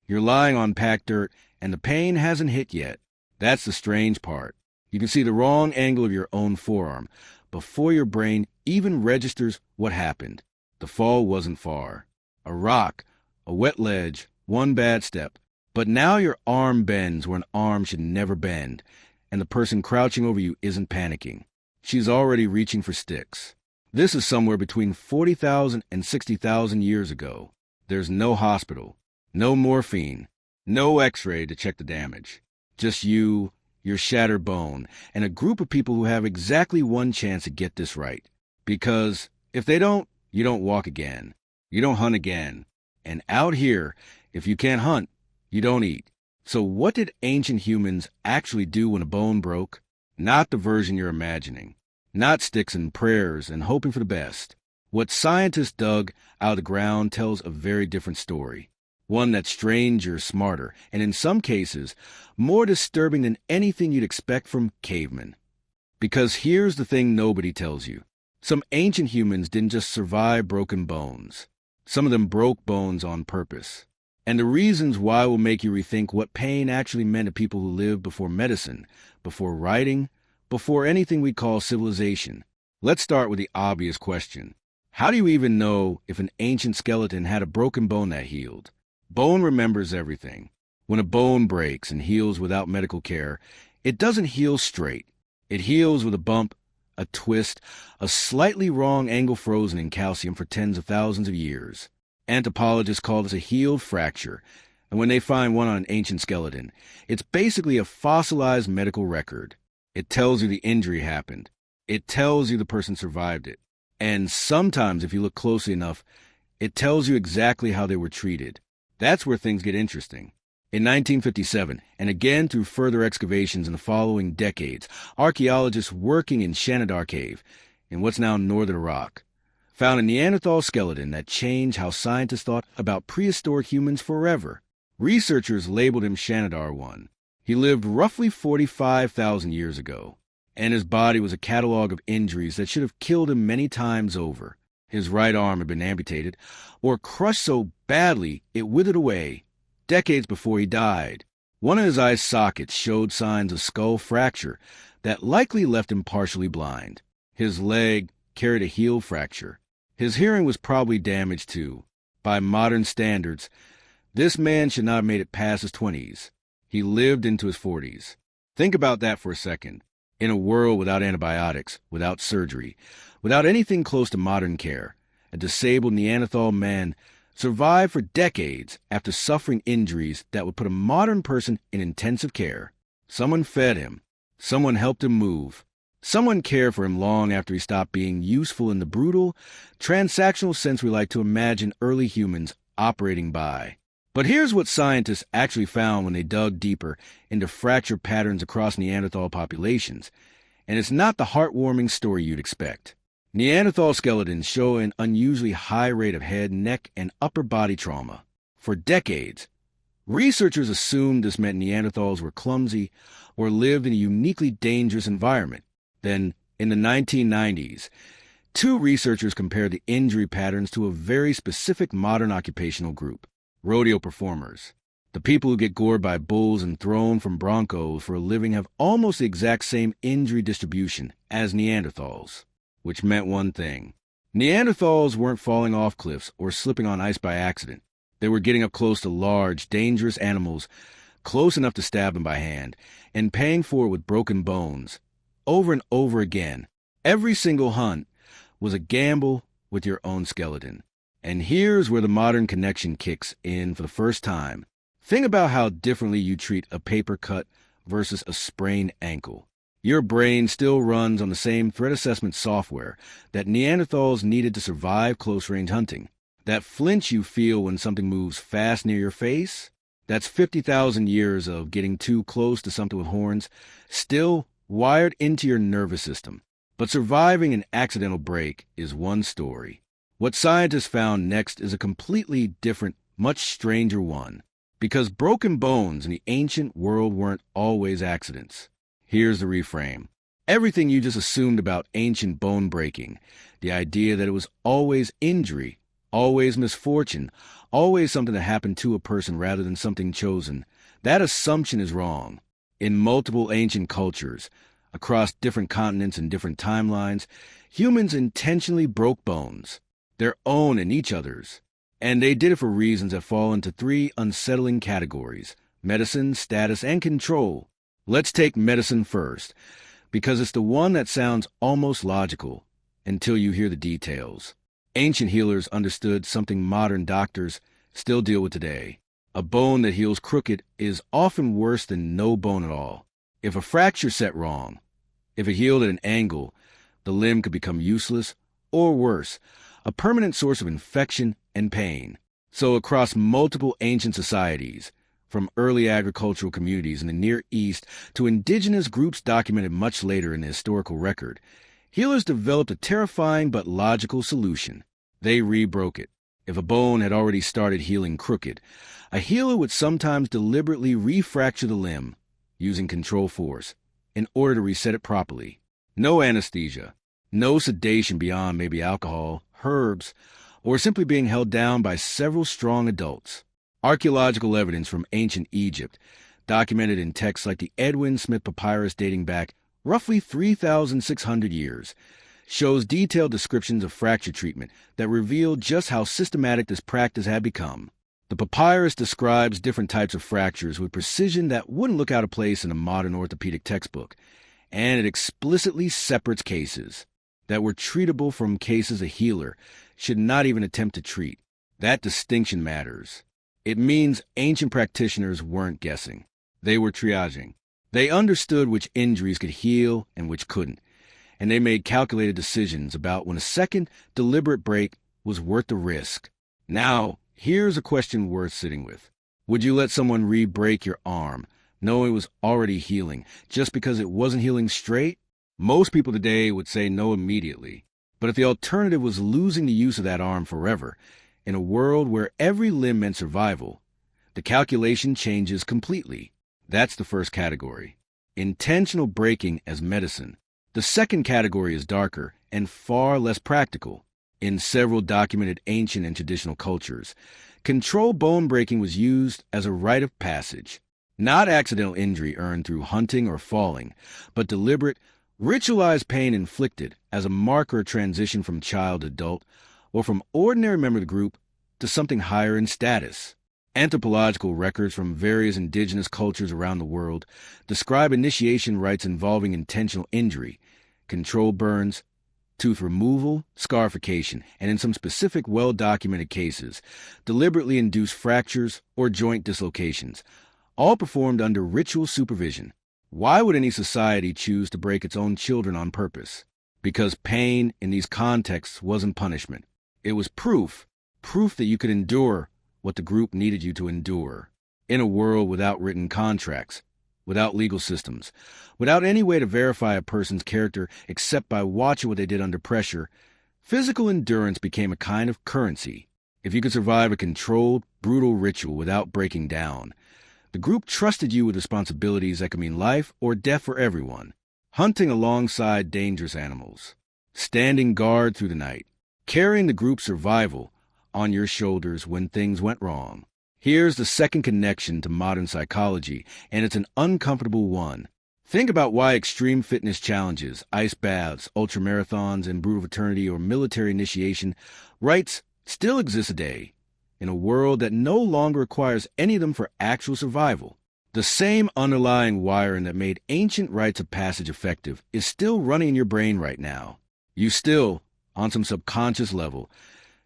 You're lying on packed dirt, and the pain hasn't hit yet. That's the strange part. You can see the wrong angle of your own forearm before your brain even registers what happened. The fall wasn't far. A rock, a wet ledge, one bad step. But now your arm bends where an arm should never bend, and the person crouching over you isn't panicking. She's already reaching for sticks. This is somewhere between 40,000 and 60,000 years ago. There's no hospital, no morphine, no x-ray to check the damage. Just you, your shattered bone, and a group of people who have exactly one chance to get this right. Because if they don't, you don't walk again. You don't hunt again. And out here, if you can't hunt, you don't eat. So what did ancient humans actually do when a bone broke? Not the version you're imagining. Not sticks and prayers and hoping for the best. What scientists dug out of the ground tells a very different story. One that's stranger, smarter, and in some cases, more disturbing than anything you'd expect from cavemen. Because here's the thing nobody tells you. Some ancient humans didn't just survive broken bones. Some of them broke bones on purpose. And the reasons why will make you rethink what pain actually meant to people who lived before medicine, before writing, before anything we call civilization. Let's start with the obvious question. How do you even know if an ancient skeleton had a broken bone that healed? Bone remembers everything. When a bone breaks and heals without medical care, it doesn't heal straight. It heals with a bump, a twist, a slightly wrong angle frozen in calcium for tens of thousands of years. Anthropologists call this a healed fracture, and when they find one on an ancient skeleton, it's basically a fossilized medical record. It tells you the injury happened. It tells you the person survived it. And sometimes, if you look closely enough, it tells you exactly how they were treated. That's where things get interesting. In 1957, and again through further excavations in the following decades, archaeologists working in Shanidar cave, in what's now northern Iraq, found a Neanderthal skeleton that changed how scientists thought about prehistoric humans forever. Researchers labeled him Shanidar 1. He lived roughly 45,000 years ago, and his body was a catalog of injuries that should have killed him many times over. His right arm had been amputated, or crushed so badly it withered away, decades before he died. One of his eye sockets showed signs of skull fracture that likely left him partially blind. His leg carried a heel fracture. His hearing was probably damaged too. By modern standards, this man should not have made it past his 20s. He lived into his 40s. Think about that for a second. In a world without antibiotics, without surgery, without anything close to modern care, a disabled Neanderthal man survived for decades after suffering injuries that would put a modern person in intensive care. Someone fed him. Someone helped him move. Someone cared for him long after he stopped being useful in the brutal, transactional sense we like to imagine early humans operating by. But here's what scientists actually found when they dug deeper into fracture patterns across Neanderthal populations, and it's not the heartwarming story you'd expect. Neanderthal skeletons show an unusually high rate of head, neck, and upper body trauma. For decades, researchers assumed this meant Neanderthals were clumsy or lived in a uniquely dangerous environment. Then, in the 1990s, two researchers compared the injury patterns to a very specific modern occupational group. Rodeo performers. The people who get gored by bulls and thrown from broncos for a living have almost the exact same injury distribution as Neanderthals, which meant one thing. Neanderthals weren't falling off cliffs or slipping on ice by accident. They were getting up close to large, dangerous animals, close enough to stab them by hand, and paying for it with broken bones. Over and over again, every single hunt was a gamble with your own skeleton. And here's where the modern connection kicks in for the first time. Think about how differently you treat a paper cut versus a sprained ankle. Your brain still runs on the same threat assessment software that Neanderthals needed to survive close-range hunting. That flinch you feel when something moves fast near your face, that's 50,000 years of getting too close to something with horns, still wired into your nervous system. But surviving an accidental break is one story. What scientists found next is a completely different, much stranger one, because broken bones in the ancient world weren't always accidents. Here's the reframe. Everything you just assumed about ancient bone breaking, the idea that it was always injury, always misfortune, always something that happened to a person rather than something chosen. That assumption is wrong. In multiple ancient cultures, across different continents and different timelines, humans intentionally broke bones, their own and each other's. And they did it for reasons that fall into three unsettling categories: medicine, status, and control. Let's take medicine first, because it's the one that sounds almost logical until you hear the details. Ancient healers understood something modern doctors still deal with today. A bone that heals crooked is often worse than no bone at all. If a fracture set wrong, if it healed at an angle, the limb could become useless, or worse, a permanent source of infection and pain. So across multiple ancient societies, from early agricultural communities in the Near East to indigenous groups documented much later in the historical record, healers developed a terrifying but logical solution. They rebroke it. If a bone had already started healing crooked, a healer would sometimes deliberately refracture the limb, using control force, in order to reset it properly. No anesthesia, no sedation beyond maybe alcohol, herbs, or simply being held down by several strong adults. Archaeological evidence from ancient Egypt, documented in texts like the Edwin Smith Papyrus dating back roughly 3,600 years, shows detailed descriptions of fracture treatment that reveal just how systematic this practice had become. The papyrus describes different types of fractures with precision that wouldn't look out of place in a modern orthopedic textbook, and it explicitly separates cases that were treatable from cases a healer should not even attempt to treat. That distinction matters. It means ancient practitioners weren't guessing. They were triaging. They understood which injuries could heal and which couldn't, and they made calculated decisions about when a second deliberate break was worth the risk. Now, here's a question worth sitting with. Would you let someone re-break your arm, knowing it was already healing, just because it wasn't healing straight? Most people today would say no immediately. But if the alternative was losing the use of that arm forever, in a world where every limb meant survival, the calculation changes completely. That's the first category. Intentional breaking as medicine. The second category is darker and far less practical. In several documented ancient and traditional cultures, controlled bone breaking was used as a rite of passage. Not accidental injury earned through hunting or falling, but deliberate, ritualized pain inflicted as a marker of transition from child to adult, or from ordinary member of the group to something higher in status. Anthropological records from various indigenous cultures around the world describe initiation rites involving intentional injury, controlled burns, tooth removal, scarification, and in some specific well-documented cases, deliberately induced fractures or joint dislocations, all performed under ritual supervision. Why would any society choose to break its own children on purpose? Because pain in these contexts wasn't punishment. It was proof that you could endure what the group needed you to endure. In a world without written contracts, without legal systems, without any way to verify a person's character except by watching what they did under pressure, physical endurance became a kind of currency. If you could survive a controlled, brutal ritual without breaking down, the group trusted you with responsibilities that could mean life or death for everyone. Hunting alongside dangerous animals, standing guard through the night, carrying the group's survival on your shoulders when things went wrong. Here's the second connection to modern psychology, and it's an uncomfortable one. Think about why extreme fitness challenges, ice baths, ultramarathons, and brutal fraternity or military initiation rites still exist today, in a world that no longer requires any of them for actual survival. The same underlying wiring that made ancient rites of passage effective is still running in your brain right now. You still, on some subconscious level,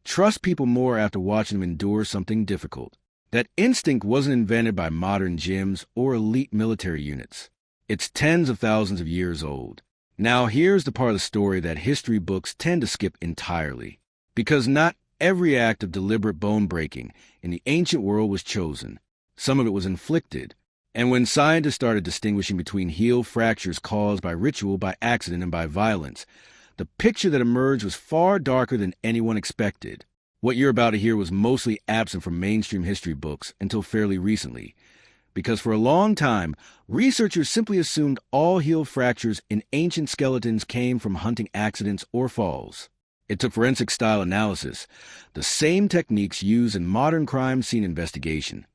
trust people more after watching them endure something difficult. That instinct wasn't invented by modern gyms or elite military units. It's tens of thousands of years old. Now here's the part of the story that history books tend to skip entirely. Because not every act of deliberate bone breaking in the ancient world was chosen. Some of it was inflicted. And when scientists started distinguishing between heel fractures caused by ritual, by accident, and by violence, the picture that emerged was far darker than anyone expected. What you're about to hear was mostly absent from mainstream history books until fairly recently, because for a long time, researchers simply assumed all heel fractures in ancient skeletons came from hunting accidents or falls. It's a forensic-style analysis, the same techniques used in modern crime scene investigation,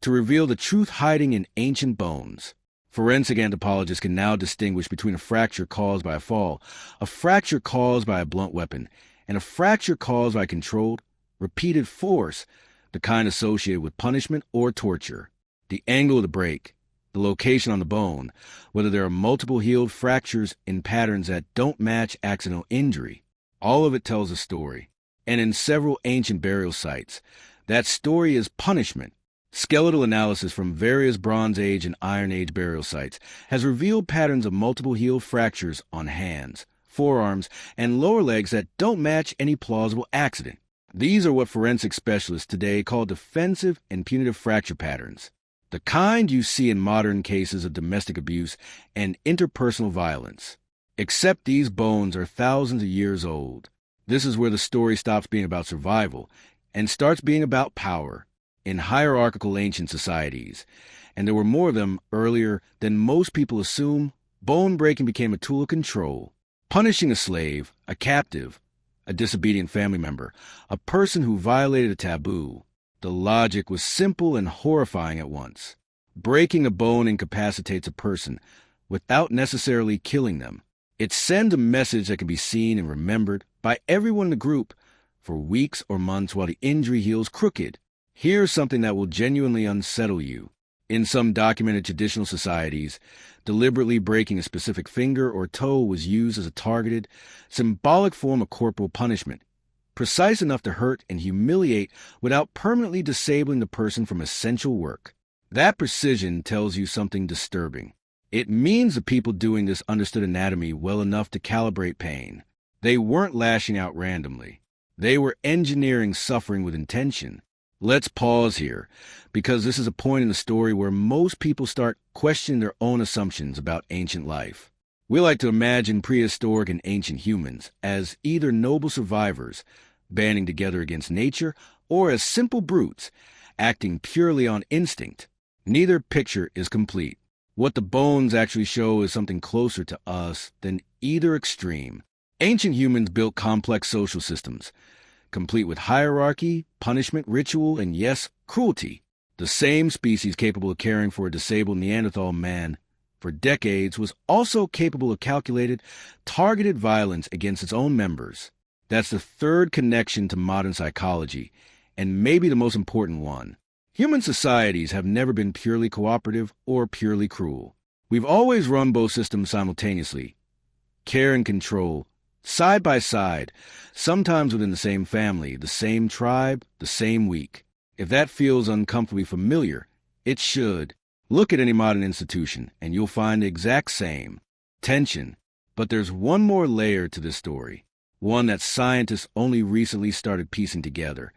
to reveal the truth hiding in ancient bones. Forensic anthropologists can now distinguish between a fracture caused by a fall, a fracture caused by a blunt weapon, and a fracture caused by controlled, repeated force, the kind associated with punishment or torture. The angle of the break, the location on the bone, whether there are multiple healed fractures in patterns that don't match accidental injury, all of it tells a story. And in several ancient burial sites, that story is punishment. Skeletal analysis from various Bronze Age and Iron Age burial sites has revealed patterns of multiple healed fractures on hands, forearms, and lower legs that don't match any plausible accident. These are what forensic specialists today call defensive and punitive fracture patterns, the kind you see in modern cases of domestic abuse and interpersonal violence. Except these bones are thousands of years old. This is where the story stops being about survival and starts being about power. In hierarchical ancient societies, and there were more of them earlier than most people assume, bone breaking became a tool of control. Punishing a slave, a captive, a disobedient family member, a person who violated a taboo. The logic was simple and horrifying at once. Breaking a bone incapacitates a person without necessarily killing them. It sends a message that can be seen and remembered by everyone in the group for weeks or months while the injury heals crooked. Here's something that will genuinely unsettle you. In some documented traditional societies, deliberately breaking a specific finger or toe was used as a targeted, symbolic form of corporal punishment, precise enough to hurt and humiliate without permanently disabling the person from essential work. That precision tells you something disturbing. It means the people doing this understood anatomy well enough to calibrate pain. They weren't lashing out randomly. They were engineering suffering with intention. Let's pause here, because this is a point in the story where most people start questioning their own assumptions about ancient life. We like to imagine prehistoric and ancient humans as either noble survivors, banding together against nature, or as simple brutes, acting purely on instinct. Neither picture is complete. What the bones actually show is something closer to us than either extreme. Ancient humans built complex social systems, complete with hierarchy, punishment, ritual, and yes, cruelty. The same species capable of caring for a disabled Neanderthal man for decades was also capable of calculated, targeted violence against its own members. That's the third connection to modern psychology, and maybe the most important one. Human societies have never been purely cooperative or purely cruel. We've always run both systems simultaneously. Care and control, side by side, sometimes within the same family, the same tribe, the same week. If that feels uncomfortably familiar, it should. Look at any modern institution, and you'll find the exact same tension. But there's one more layer to this story, one that scientists only recently started piecing together,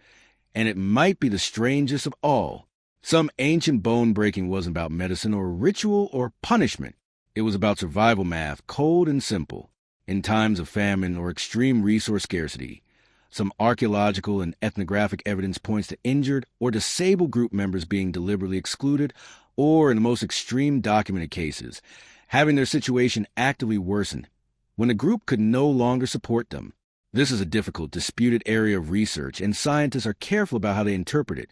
and it might be the strangest of all. Some ancient bone breaking wasn't about medicine or ritual or punishment. It was about survival math, cold and simple. In times of famine or extreme resource scarcity, some archaeological and ethnographic evidence points to injured or disabled group members being deliberately excluded, or in the most extreme documented cases, having their situation actively worsen when the group could no longer support them. This is a difficult, disputed area of research, and scientists are careful about how they interpret it,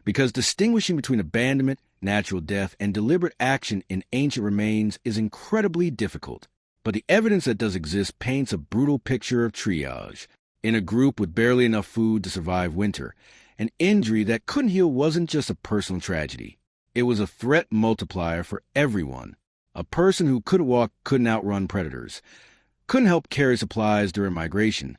because distinguishing between abandonment, natural death, and deliberate action in ancient remains is incredibly difficult. But the evidence that does exist paints a brutal picture of triage. In a group with barely enough food to survive winter, an injury that couldn't heal wasn't just a personal tragedy. It was a threat multiplier for everyone. A person who couldn't walk couldn't outrun predators, couldn't help carry supplies during migration,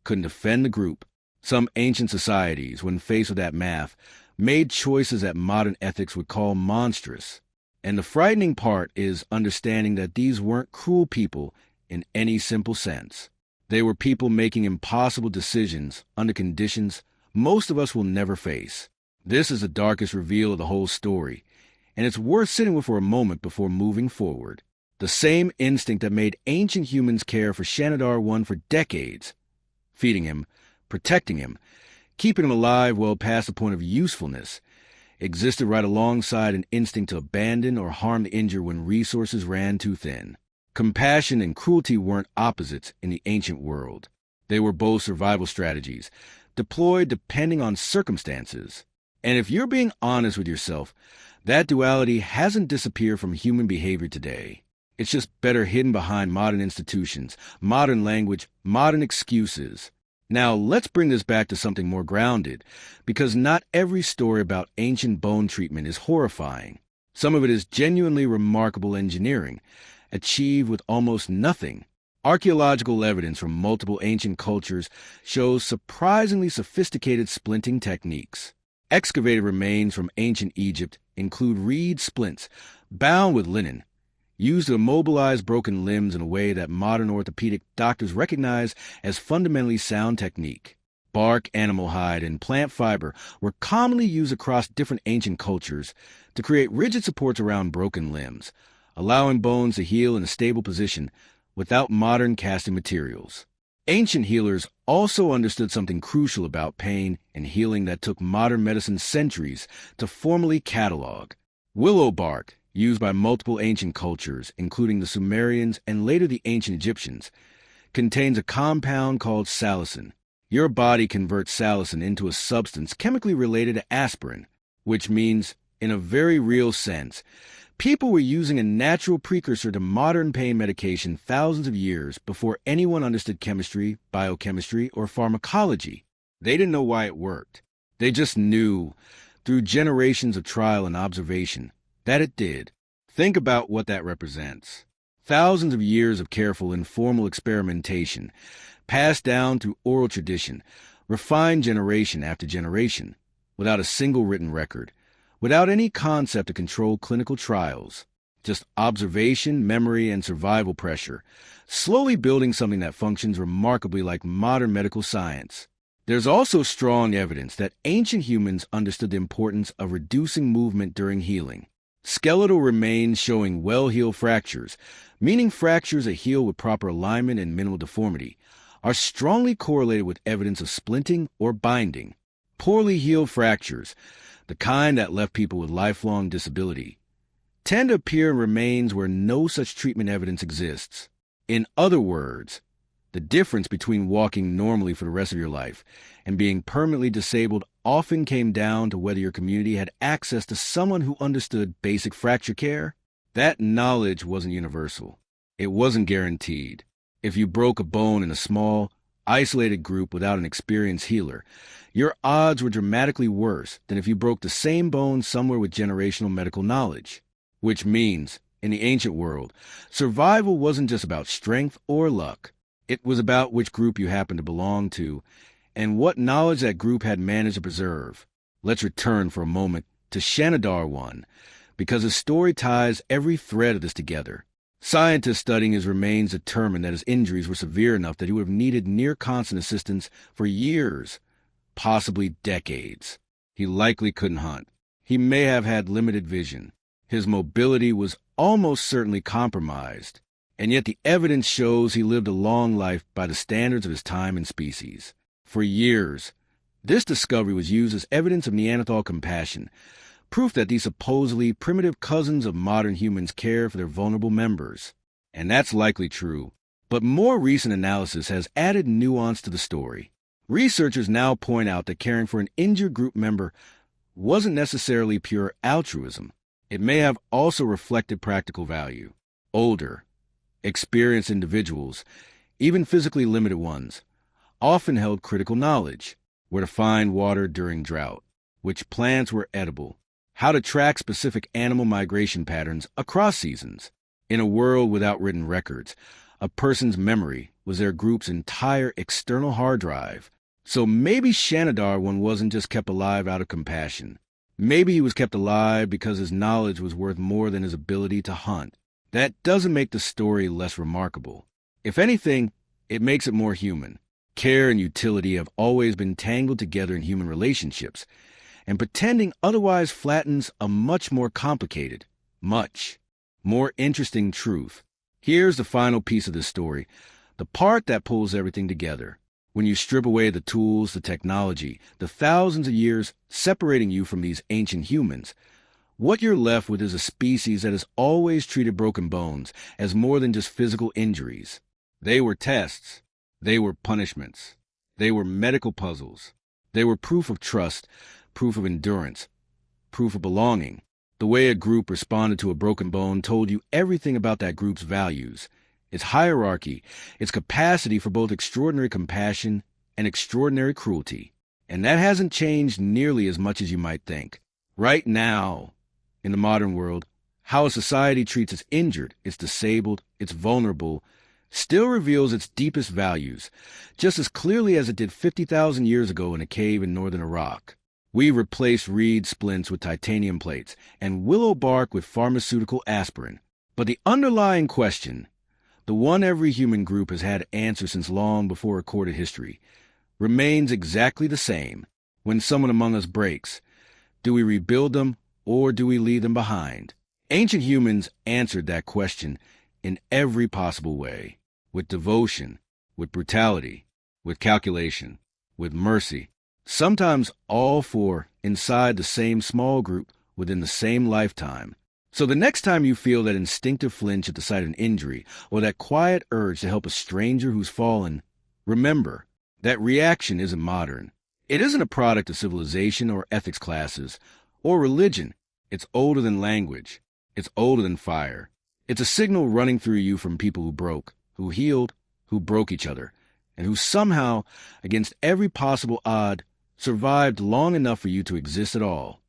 couldn't defend the group. Some ancient societies, when faced with that math, made choices that modern ethics would call monstrous. And the frightening part is understanding that these weren't cruel people in any simple sense. They were people making impossible decisions under conditions most of us will never face. This is the darkest reveal of the whole story, and it's worth sitting with for a moment before moving forward. The same instinct that made ancient humans care for Shanidar won for decades, feeding him, protecting him, keeping him alive well past the point of usefulness, existed right alongside an instinct to abandon or harm the injured when resources ran too thin. Compassion and cruelty weren't opposites in the ancient world. They were both survival strategies, deployed depending on circumstances. And if you're being honest with yourself, that duality hasn't disappeared from human behavior today. It's just better hidden behind modern institutions, modern language, modern excuses. Now, let's bring this back to something more grounded, because not every story about ancient bone treatment is horrifying. Some of it is genuinely remarkable engineering, achieved with almost nothing. Archaeological evidence from multiple ancient cultures shows surprisingly sophisticated splinting techniques. Excavated remains from ancient Egypt include reed splints, bound with linen, used to immobilize broken limbs in a way that modern orthopedic doctors recognize as fundamentally sound technique. Bark, animal hide, and plant fiber were commonly used across different ancient cultures to create rigid supports around broken limbs, allowing bones to heal in a stable position without modern casting materials. Ancient healers also understood something crucial about pain and healing that took modern medicine centuries to formally catalog. Willow bark, used by multiple ancient cultures, including the Sumerians and later the ancient Egyptians, contains a compound called salicin. Your body converts salicin into a substance chemically related to aspirin, which means, in a very real sense, people were using a natural precursor to modern pain medication thousands of years before anyone understood chemistry, biochemistry, or pharmacology. They didn't know why it worked. They just knew, through generations of trial and observation, that it did. Think about what that represents. Thousands of years of careful, informal experimentation, passed down through oral tradition, refined generation after generation, without a single written record, without any concept to control clinical trials, just observation, memory, and survival pressure, slowly building something that functions remarkably like modern medical science. There's also strong evidence that ancient humans understood the importance of reducing movement during healing. Skeletal remains showing well-healed fractures, meaning fractures that heal with proper alignment and minimal deformity, are strongly correlated with evidence of splinting or binding. Poorly healed fractures, the kind that left people with lifelong disability, tend to appear in remains where no such treatment evidence exists. In other words, the difference between walking normally for the rest of your life and being permanently disabled often came down to whether your community had access to someone who understood basic fracture care. That knowledge wasn't universal. It wasn't guaranteed. If you broke a bone in a small, isolated group without an experienced healer, your odds were dramatically worse than if you broke the same bone somewhere with generational medical knowledge. Which means, in the ancient world, survival wasn't just about strength or luck. It was about which group you happened to belong to and what knowledge that group had managed to preserve. Let's return for a moment to Shanidar 1, because his story ties every thread of this together. Scientists studying his remains determined that his injuries were severe enough that he would have needed near-constant assistance for years, possibly decades. He likely couldn't hunt. He may have had limited vision. His mobility was almost certainly compromised, and yet the evidence shows he lived a long life by the standards of his time and species. For years, this discovery was used as evidence of Neanderthal compassion, proof that these supposedly primitive cousins of modern humans care for their vulnerable members. And that's likely true. But more recent analysis has added nuance to the story. Researchers now point out that caring for an injured group member wasn't necessarily pure altruism. It may have also reflected practical value. Older, experienced individuals, even physically limited ones, often held critical knowledge: where to find water during drought, which plants were edible, how to track specific animal migration patterns across seasons. In a world without written records, a person's memory was their group's entire external hard drive. So maybe Shanidar 1 wasn't just kept alive out of compassion. Maybe he was kept alive because his knowledge was worth more than his ability to hunt. That doesn't make the story less remarkable. If anything, it makes it more human. Care and utility have always been tangled together in human relationships, and pretending otherwise flattens a much more complicated, much more interesting truth. Here's the final piece of this story, the part that pulls everything together. When you strip away the tools, the technology, the thousands of years separating you from these ancient humans, what you're left with is a species that has always treated broken bones as more than just physical injuries. They were tests. They were punishments. They were medical puzzles. They were proof of trust, proof of endurance, proof of belonging. The way a group responded to a broken bone told you everything about that group's values, its hierarchy, its capacity for both extraordinary compassion and extraordinary cruelty. And that hasn't changed nearly as much as you might think. Right now, in the modern world, how a society treats its injured, its disabled, its vulnerable, still reveals its deepest values, just as clearly as it did 50,000 years ago in a cave in northern Iraq. We replaced reed splints with titanium plates and willow bark with pharmaceutical aspirin. But the underlying question, the one every human group has had answered since long before recorded history, remains exactly the same. When someone among us breaks, do we rebuild them or do we leave them behind? Ancient humans answered that question in every possible way. With devotion, with brutality, with calculation, with mercy, sometimes all four inside the same small group within the same lifetime. So the next time you feel that instinctive flinch at the sight of an injury or that quiet urge to help a stranger who's fallen, remember that reaction isn't modern. It isn't a product of civilization or ethics classes or religion. It's older than language. It's older than fire. It's a signal running through you from people who broke, who healed, who broke each other, and who somehow, against every possible odd, survived long enough for you to exist at all.